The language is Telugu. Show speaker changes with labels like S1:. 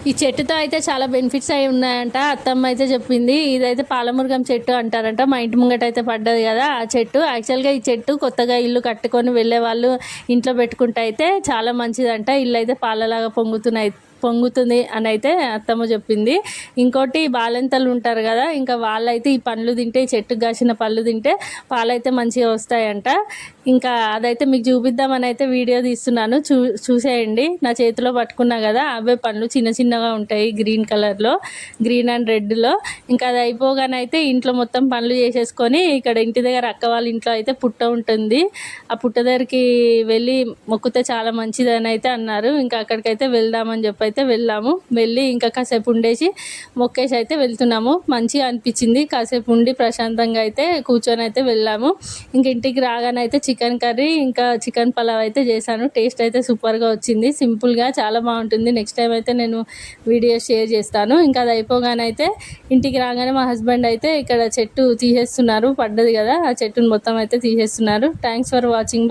S1: ఈ చెట్టుతో అయితే చాలా బెనిఫిట్స్ అయి ఉన్నాయంట. అత్తమ్మ అయితే చెప్పింది. ఇదైతే పాలమురుగం చెట్టు అంటారంట. మా ఇంటి ముంగట అయితే పడ్డది కదా ఆ చెట్టు. యాక్చువల్గా ఈ చెట్టు కొత్తగా ఇల్లు కట్టుకొని వెళ్ళే వాళ్ళు ఇంట్లో పెట్టుకుంటే అయితే చాలా మంచిదంట. ఇల్లు అయితే పాలలాగా పొంగుతుంది అని అయితే అత్తమ్మ చెప్పింది. ఇంకోటి బాలింతలు ఉంటారు కదా, ఇంకా వాళ్ళైతే ఈ పండ్లు తింటే, ఈ చెట్టుకు కాసిన పళ్ళు తింటే పాలైతే మంచిగా వస్తాయంట. ఇంకా అదైతే మీకు చూపిద్దామని అయితే వీడియో తీస్తున్నాను, చూసేయండి. నా చేతిలో పట్టుకున్నా కదా అవే పండ్లు చిన్న చిన్నగా ఉంటాయి, గ్రీన్ కలర్లో, గ్రీన్ అండ్ రెడ్లో. ఇంకా అది అయిపోగానైతే ఇంట్లో మొత్తం పనులు చేసేసుకొని ఇక్కడ ఇంటి దగ్గర అక్క వాళ్ళ ఇంట్లో అయితే పుట్ట ఉంటుంది. ఆ పుట్ట దగ్గరికి వెళ్ళి మొక్కితే చాలా మంచిదని అయితే అన్నారు. ఇంకా అక్కడికైతే వెళ్దామని చెప్పి అయితే వెళ్ళి ఇంకా కాసేపు ఉండేసి మొక్కేసి అయితే వెళ్తున్నాము. మంచిగా అనిపించింది. కాసేపు ఉండి ప్రశాంతంగా అయితే కూర్చొని అయితే వెళ్ళాము. ఇంక ఇంటికి రాగానే అయితే చికెన్ కర్రీ ఇంకా చికెన్ పలావ్ అయితే చేశాను. టేస్ట్ అయితే సూపర్గా వచ్చింది. సింపుల్గా చాలా బాగుంటుంది. నెక్స్ట్ టైం అయితే నేను వీడియో షేర్ చేస్తాను. ఇంకా అది అయిపోగానే అయితే ఇంటికి రాగానే మా హస్బెండ్ అయితే ఇక్కడ చెట్టు తీసేస్తున్నారు, పడ్డది కదా ఆ చెట్టును మొత్తం అయితే తీసేస్తున్నారు. Thanks for watching.